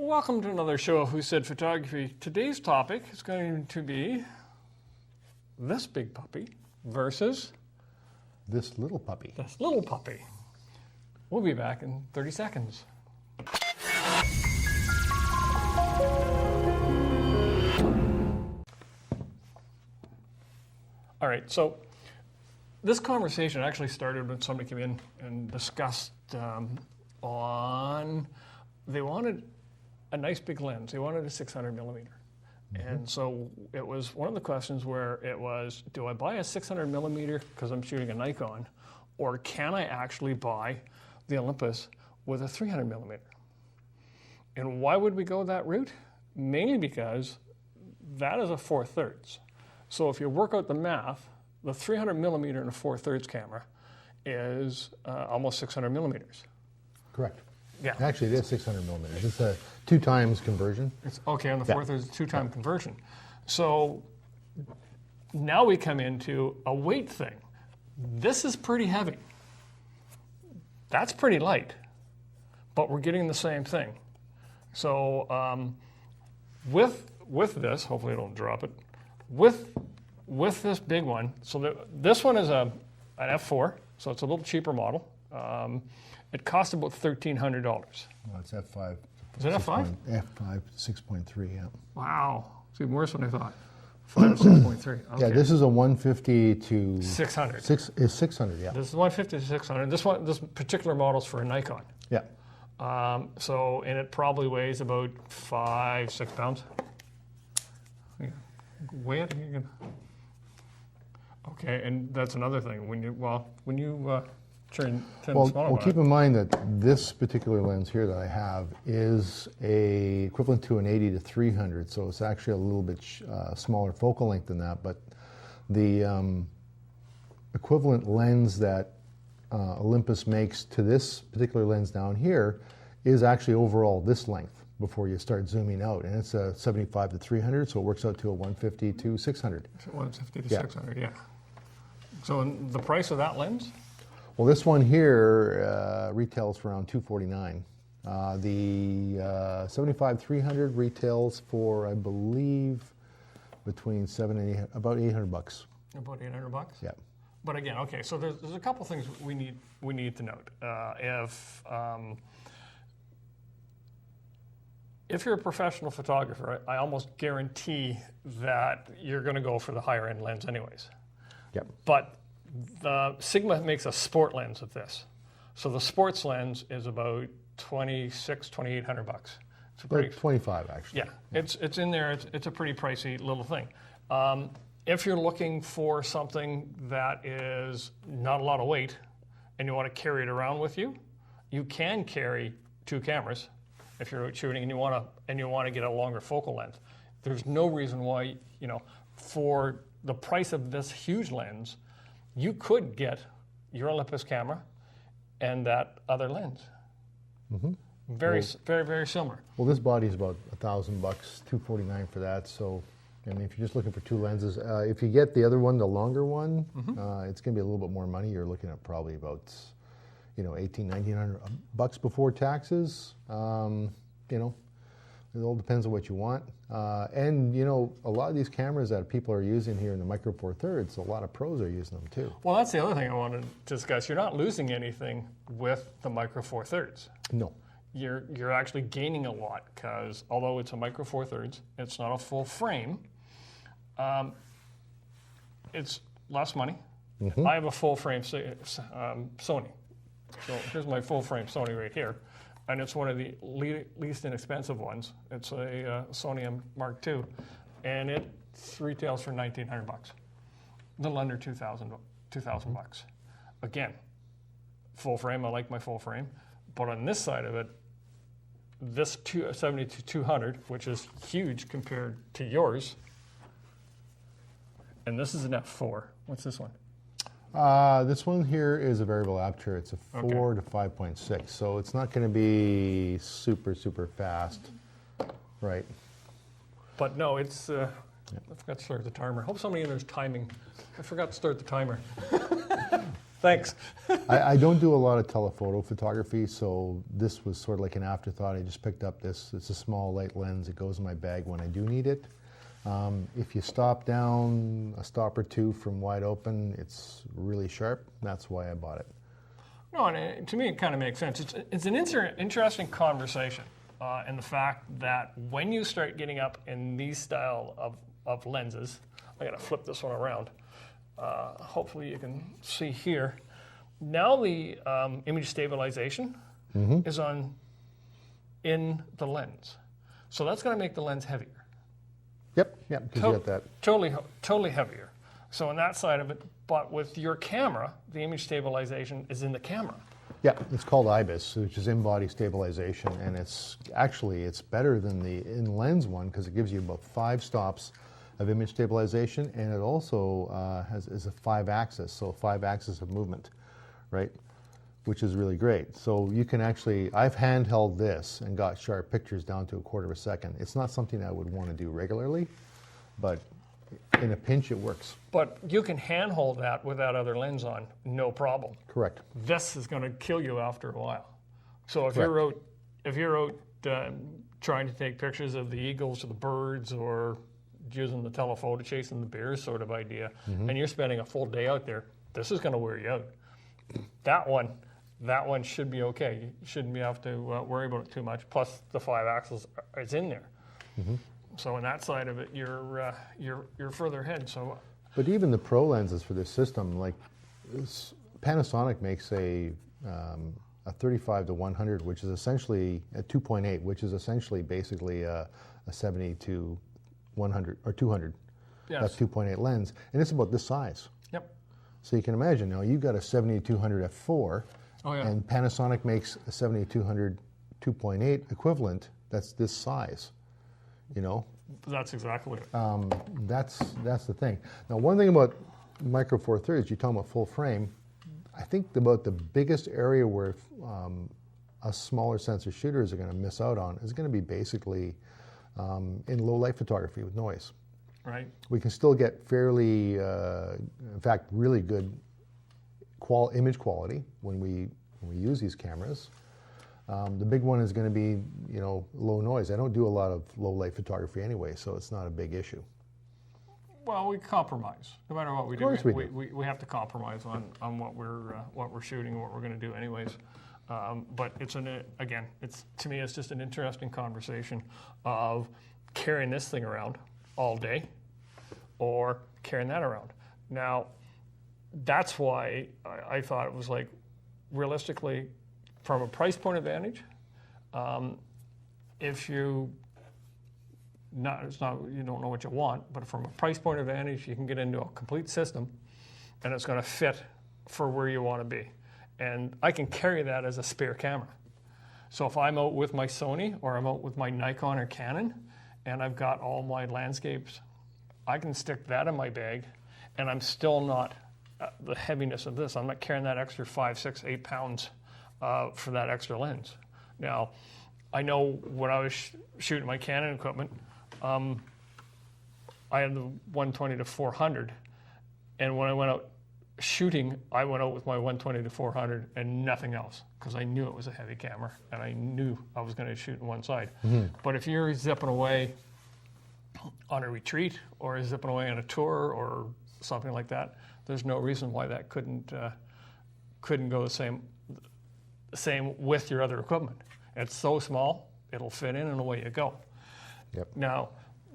Welcome to another show of Who Said Photography. Today's topic is going to be this big puppy versus this little puppy. this little puppy. We'll be back in 30 seconds. All right, so this conversation actually started when somebody came in and discussed they wanted a nice big lens. They wanted a 600 millimeter. And so it was one of the questions where it was, do I buy a 600 millimeter because I'm shooting a Nikon, or can I actually buy the Olympus with a 300 millimeter? And why would we go that route? Mainly because that is a 4/3. So if you work out the math, the 300 millimeter in a 4/3 camera is almost 600 millimeters. Correct. Yeah. Actually, it is 600 millimeters. It's a 2 times conversion. It's okay on the 4/3, 2-time conversion. So now we come into a weight thing. This is pretty heavy. That's pretty light, but we're getting the same thing. So with this, hopefully I don't drop it. With this big one, so this one is an F4, so it's a little cheaper model. It cost about $1,300. Well, it's F5. Is it F5? F5, 6.3, yeah. Wow, it's even worse than I thought. 5 to 6.3. Okay. Yeah, this is a 150 to 600. 600, yeah. This is 150 to 600. This particular model is for a Nikon. Yeah. And it probably weighs about 5-6 pounds. Yeah. Weigh it. Okay, and that's another thing. When you turn the small Well, keep in mind that this particular lens here that I have is equivalent to an 80 to 300, so it's actually a little bit smaller focal length than that. But the equivalent lens that Olympus makes to this particular lens down here is actually overall this length before you start zooming out, and it's a 75 to 300, so it works out to a 150 to 600. 150 to 600, yeah. So the price of that lens? Well, this one here retails for around $249. The 75-300 retails for, I believe, between about $800. About $800. Yeah. But again, okay. So there's a couple things we need to note. If you're a professional photographer, I almost guarantee that you're going to go for the higher end lens, anyways. Yep. But the Sigma makes a sport lens of this. So the sports lens is about $2,800. It's About 25 actually. Yeah, it's in there. It's a pretty pricey little thing. If you're looking for something that is not a lot of weight and you want to carry it around with you, you can carry 2 cameras if you're out shooting and you want to get a longer focal length. There's no reason why, for the price of this huge lens, you could get your Olympus camera and that other lens. Mm-hmm. Very, very similar. Well, this body is about $1,000, $249 for that. So, I mean, if you're just looking for 2 lenses, if you get the other one, the longer one, it's going to be a little bit more money. You're looking at probably about, $1,800 before taxes. It all depends on what you want. And a lot of these cameras that people are using here in the Micro Four Thirds, a lot of pros are using them too. Well, that's the other thing I wanted to discuss. You're not losing anything with the Micro Four Thirds. No. You're actually gaining a lot because although it's a Micro Four Thirds, it's not a full frame. It's less money. Mm-hmm. I have a full frame Sony. So here's my full frame Sony right here. And it's one of the least inexpensive ones. It's a Sony Mark II, and it retails for $1,900, a little under $2,000. Again, full frame. I like my full frame, but on this side of it, this 70-200, which is huge compared to yours, and this is an F4. What's this one? This one here is a variable aperture. It's a 4 to 5.6, so it's not going to be super fast, right? But no, it's. I forgot to start the timer. Hope somebody in there's timing. I forgot to start the timer. Thanks. I don't do a lot of telephoto photography, so this was sort of like an afterthought. I just picked up this. It's a small light lens. It goes in my bag when I do need it. If you stop down a stop or two from wide open, it's really sharp. That's why I bought it. No, and to me it kind of makes sense. It's an interesting conversation, and the fact that when you start getting up in these style of lenses, I got to flip this one around. Hopefully you can see here. Now the image stabilization is in the lens, so that's going to make the lens heavier. Yep, because you got that. Totally heavier. So on that side of it, but with your camera, the image stabilization is in the camera. Yeah, it's called IBIS, which is in-body stabilization, and it's better than the in-lens one because it gives you about 5 stops of image stabilization, and it also is a 5-axis, so 5-axis of movement, right? Which is really great. So you can actually, I've handheld this and got sharp pictures down to a quarter of a second. It's not something I would want to do regularly, but in a pinch it works. But you can handhold that with that other lens on, no problem. Correct. This is going to kill you after a while. So if you're out trying to take pictures of the eagles or the birds or using the telephoto chasing the bears sort of idea, and you're spending a full day out there, this is going to wear you out. That one should be okay. You shouldn't have to worry about it too much. Plus, the 5-axis is in there. So on that side of it, you're further ahead. So, but even the pro lenses for this system, like Panasonic makes a 35 to 100, which is essentially a 2.8, which is essentially basically a 70 to 100 or 200. yes. That's 2.8 lens, and it's about this size. Yep. So you can imagine now you've got a 70-200 f4, and Panasonic makes a 70-200 2.8 equivalent. That's this size, you know. That's exactly it. That's the thing. Now, one thing about Micro Four Thirds, you're talking about full frame. I think about the biggest area where us smaller sensor shooters are going to miss out on is going to be basically in low light photography with noise. Right. We can still get fairly, in fact, really good image quality when we use these cameras. The big one is going to be, low noise. I don't do a lot of low light photography anyway, so it's not a big issue. Well, we compromise. No matter what we do, we have to compromise on what we're shooting and what we're going to do anyways. But to me, it's just an interesting conversation of carrying this thing around all day or carrying that around. Now, that's why I thought it was like, realistically, from a price point advantage, if you don't know what you want, but from a price point advantage, you can get into a complete system, and it's going to fit for where you want to be. And I can carry that as a spare camera. So if I'm out with my Sony or I'm out with my Nikon or Canon, and I've got all my landscapes, I can stick that in my bag, and I'm still not the heaviness of this. I'm not carrying that extra 5, 6, 8 pounds for that extra lens. Now, I know when I was shooting my Canon equipment, I had the 120 to 400, and when I went out shooting, I went out with my 120 to 400 and nothing else, because I knew it was a heavy camera, and I knew I was going to shoot on one side. But if you're zipping away on a retreat or zipping away on a tour or something like that, there's no reason why that couldn't go the same with your other equipment. It's so small, it'll fit in and away you go. Yep. Now,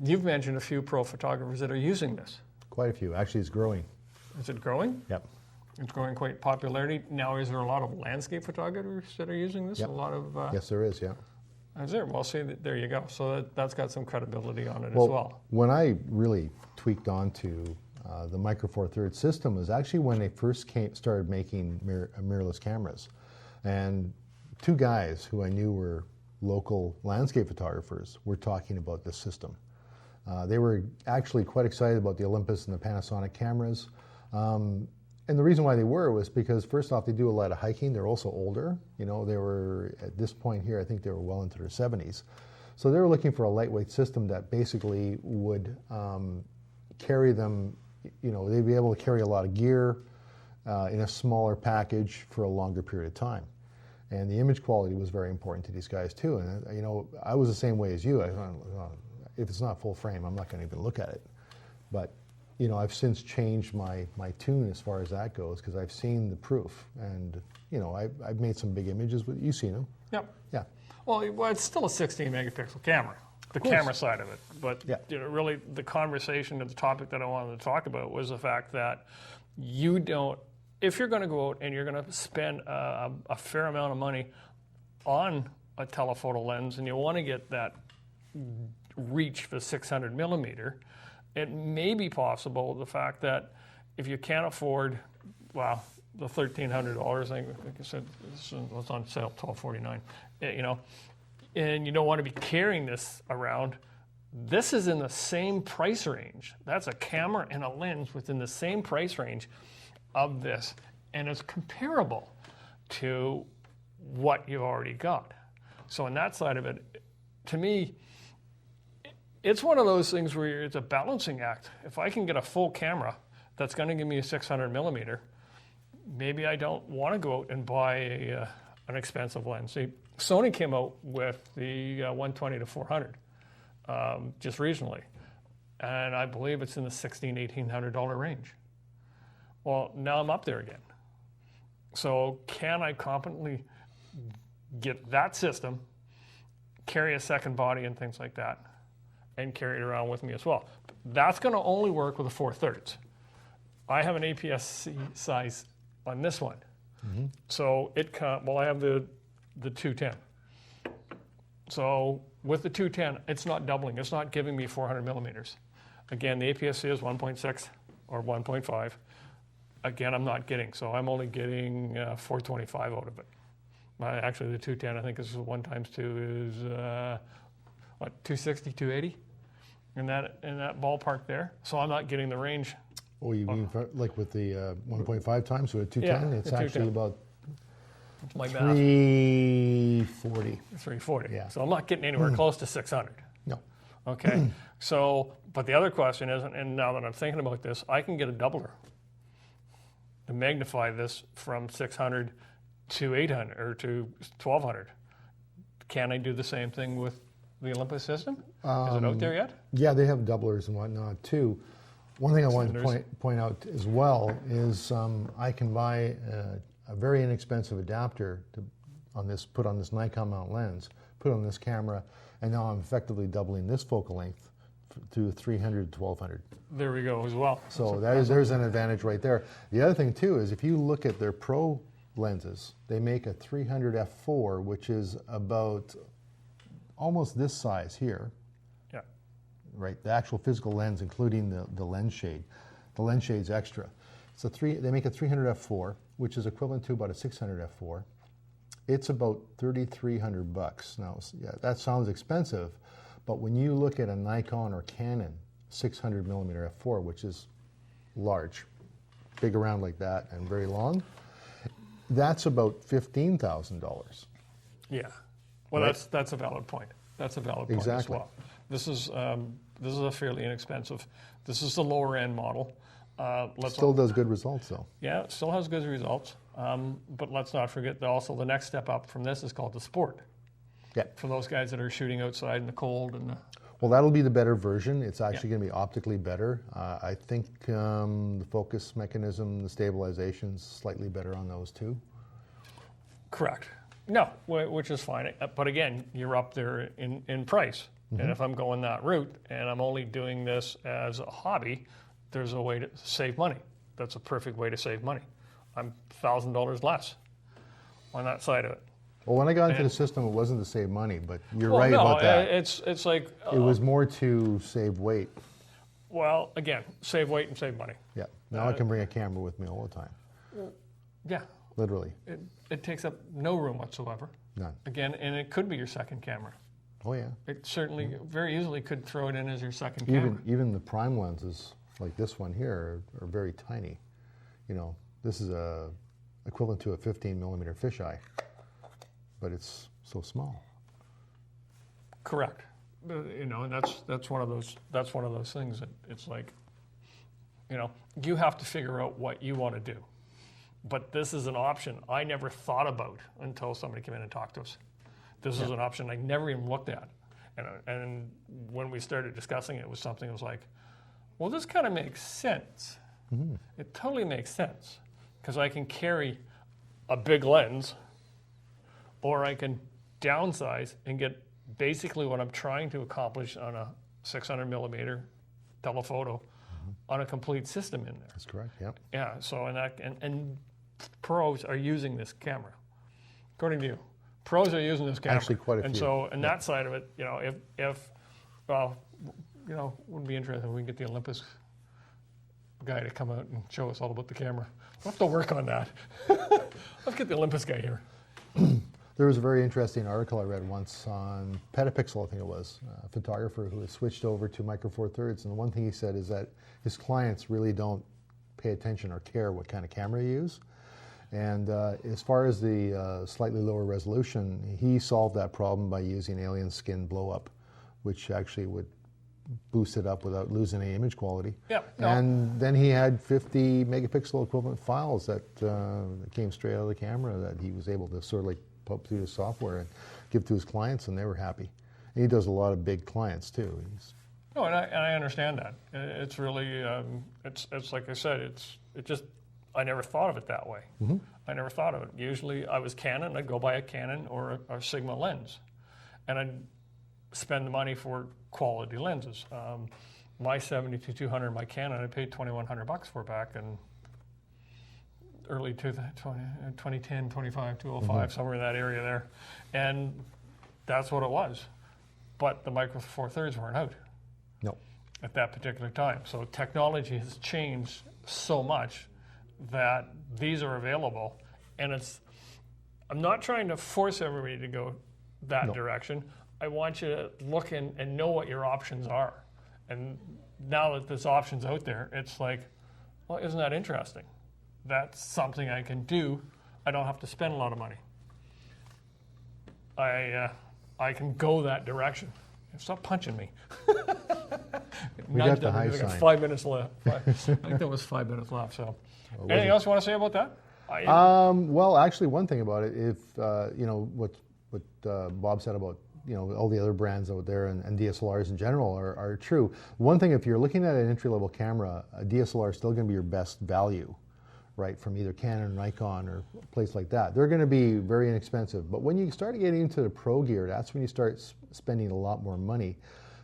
you've mentioned a few pro photographers that are using this. Quite a few. Actually, it's growing. Is it growing? Yep. It's growing quite popularity. Now, is there a lot of landscape photographers that are using this? Yep. A lot of... Yes, there is, yeah. Is there? Well, see, there you go. So that's got some credibility on it as well. When I really tweaked onto the Micro Four Thirds system was actually when they first started making mirrorless cameras. And 2 guys who I knew were local landscape photographers were talking about this system. They were actually quite excited about the Olympus and the Panasonic cameras. And the reason why they was because, first off, they do a lot of hiking. They're also older. They were, at this point here, I think they were well into their 70s. So they were looking for a lightweight system that basically would carry them, they'd be able to carry a lot of gear. in a smaller package for a longer period of time. And the image quality was very important to these guys too. And you know, I was the same way as you. If it's not full frame, I'm not going to even look at it. But you know, I've since changed my tune as far as that goes, because I've seen the proof, and you know, I've made some big images. You've seen them. Yep. Yeah. Well, it's still a 16 megapixel camera, the camera side of it. But yeah. You know, really, the conversation and the topic that I wanted to talk about was the fact that you don't, if you're going to go out and you're going to spend a fair amount of money on a telephoto lens, and you want to get that reach for 600 millimeter, it may be possible, the fact that if you can't afford, well, the $1,300, I think, like I said, it's on sale, $1,249, you know, and you don't want to be carrying this around. This is in the same price range. That's a camera and a lens within the same price range of this, and it's comparable to what you've already got. So on that side of it, to me, it's one of those things where it's a balancing act. If I can get a full camera that's going to give me a 600 millimeter, maybe I don't want to go out and buy an expensive lens. See, Sony came out with the 120 to 400 just recently, and I believe it's in the $1,600, $1,800 range. Well, now I'm up there again. So can I competently get that system, carry a second body and things like that, and carry it around with me as well? That's going to only work with a 4/3. I have an APS-C size on this one. Mm-hmm. So I have the 210. So with the 210, it's not doubling. It's not giving me 400 millimeters. Again, the APS-C is 1.6 or 1.5. Again, I'm not getting, so I'm only getting 425 out of it. Actually, the 210, I think, is 1 times 2 is, 260, 280? In that ballpark there. So I'm not getting the range. Oh, you mean like with the 1.5 times, so at 210, it's actually 210. About my 340. 340. Yeah. So I'm not getting anywhere close to 600. No. Okay. So, but the other question is, and now that I'm thinking about this, I can get a doubler to magnify this from 600 to 800 or to 1200. Can I do the same thing with the Olympus system? Is it out there yet? Yeah, they have doublers and whatnot too. One thing I wanted to point out as well is I can buy a very inexpensive adapter to put on this Nikon mount lens, put on this camera, and now I'm effectively doubling this focal length to 300 to 1200. There we go as well. So there's an advantage right there. The other thing too is if you look at their Pro lenses, they make a 300 f4, which is about almost this size here. Yeah. Right, the actual physical lens, including the lens shade. The lens shade's extra. So they make a 300 f4, which is equivalent to about a 600 f4. It's about $3,300. Now, yeah, that sounds expensive, but when you look at a Nikon or Canon 600 millimeter f4, which is large, big around like that and very long, that's about $15,000. Yeah. Well, right? That's a valid point. That's a valid point as well. This is a fairly inexpensive. This is the lower end model. Still does good results though. Yeah, it still has good results. But let's not forget that also the next step up from this is called the Sport. Yeah. For those guys that are shooting outside in the cold and. Well, that'll be the better version. It's actually going to be optically better. I think the focus mechanism, the stabilization's slightly better on those too. Correct. No, which is fine. But again, you're up there in price. Mm-hmm. And if I'm going that route and I'm only doing this as a hobby, there's a way to save money. That's a perfect way to save money. I'm $1,000 less on that side of it. Well, when I got into the system, it wasn't to save money, but you're right about that. It's like... it was more to save weight. Well, again, save weight and save money. Yeah. Now I can bring a camera with me all the time. Yeah. Literally. It takes up no room whatsoever. None. Again, and it could be your second camera. Oh, yeah. It certainly very easily could throw it in as your second camera. Even the prime lenses, like this one here, are very tiny. You know, this is equivalent to a 15 millimeter fisheye, but it's so small. Correct. You know, and that's one of those things that it's like, you know, you have to figure out what you want to do. But this is an option I never thought about until somebody came in and talked to us. This is an option I never even looked at. And when we started discussing it, it was something that was like, well, this kind of makes sense. It totally makes sense, because I can carry a big lens, or I can downsize and get basically what I'm trying to accomplish on a 600 millimeter telephoto on a complete system in there. That's correct, yeah. Yeah, so and pros are using this camera, according to you. Pros are using this camera. Actually, quite a few. And so, and that side of it, you know, if well, you know, wouldn't be interesting if we can get the Olympus guy to come out and show us all about the camera. We'll have to work on that. Let's get the Olympus guy here. There was a very interesting article I read once on Petapixel, I think it was, a photographer who has switched over to Micro Four Thirds, and the one thing he said is that his clients really don't pay attention or care what kind of camera you use. And as far as the slightly lower resolution, he solved that problem by using alien skin blow up, which actually would boost it up without losing any image quality. Yeah. No. And then he had 50 megapixel equivalent files that came straight out of the camera that he was able to sort of like pump through the software and give to his clients, and they were happy. And he does a lot of big clients too. No, and I understand that. It's really, it's like I said, it just, I never thought of it that way. I never thought of it. Usually I was Canon, I'd go buy a Canon or a Sigma lens, and I'd spend the money for quality lenses. My 70-200, my Canon, I paid $2,100 for back in early 2010, 25, 205, somewhere in that area there. And that's what it was. But the Micro Four Thirds weren't out. No. At that particular time. So technology has changed so much that these are available. And I'm not trying to force everybody to go that direction. I want you to look and know what your options are. And now that there's options out there, it's like, well, isn't that interesting? That's something I can do. I don't have to spend a lot of money. I can go that direction. Stop punching me. We got the high sign. 5 minutes left. I think there was 5 minutes left. So, anything else you want to say about that? Well, actually, one thing about it, if you know what Bob said about all the other brands out there and DSLRs in general are true. One thing, if you're looking at an entry-level camera, a DSLR is still going to be your best value, right, from either Canon, Nikon, or a place like that. They're going to be very inexpensive. But when you start getting into the pro gear, that's when you start spending a lot more money.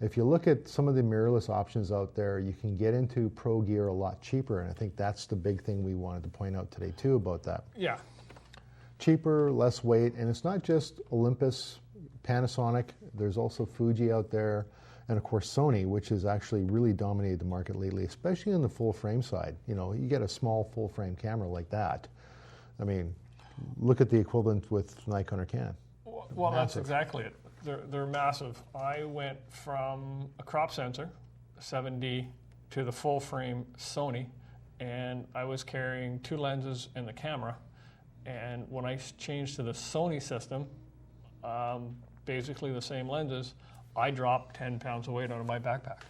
If you look at some of the mirrorless options out there, you can get into pro gear a lot cheaper, and I think that's the big thing we wanted to point out today too about that. Yeah. Cheaper, less weight, and it's not just Olympus, Panasonic, there's also Fuji out there, and of course Sony, which has actually really dominated the market lately, especially on the full frame side. You get a small full frame camera like that. I mean, look at the equivalent with Nikon or Canon. Well, that's exactly it. They're massive. I went from a crop sensor, 7D, to the full frame Sony, and I was carrying 2 lenses and the camera. And when I changed to the Sony system, basically the same lenses, I dropped 10 pounds of weight out of my backpack.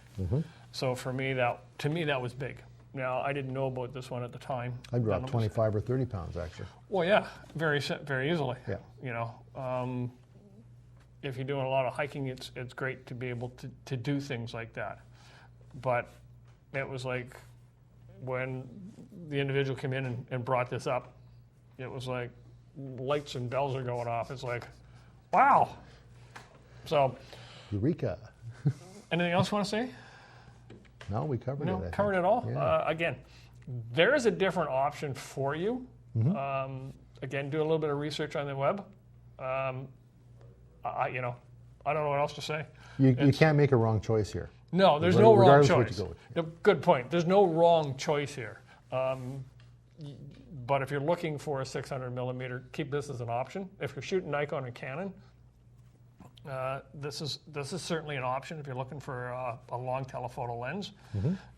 So for me, to me, that was big. Now, I didn't know about this one at the time. I dropped 25 or 30 pounds, actually. Well, yeah, very easily. Yeah. If you're doing a lot of hiking, it's great to be able to do things like that. But it was like when the individual came in and brought this up, it was like lights and bells are going off. It's like, wow. So. Eureka. Anything else you want to say? No, we covered it. No, covered it all. Yeah. Again, there is a different option for you. Again, do a little bit of research on the web. I don't know what else to say. You can't make a wrong choice here. No, there's no wrong choice. What you go with. Good point. There's no wrong choice here. But if you're looking for a 600 millimeter, keep this as an option. If you're shooting Nikon and Canon, this is certainly an option. If you're looking for a long telephoto lens,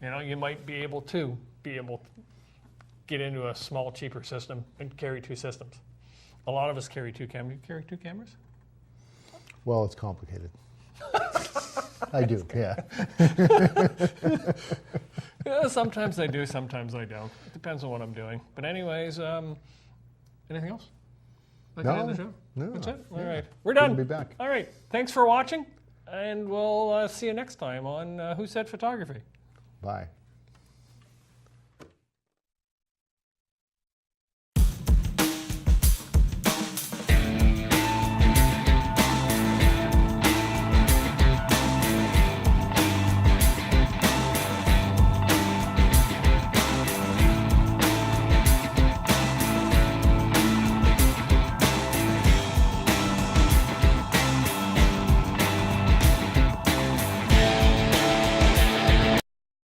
you might be able to get into a small, cheaper system and carry 2 systems. A lot of us carry 2 cameras. You carry 2 cameras? Well, it's complicated. I do, yeah. Sometimes I do, sometimes I don't. It depends on what I'm doing. But anyways, anything else? Like to end the show? No. That's it? All Yeah. right. We're done. Good to be back. All right. Thanks for watching, and we'll see you next time on Who Said Photography. Bye.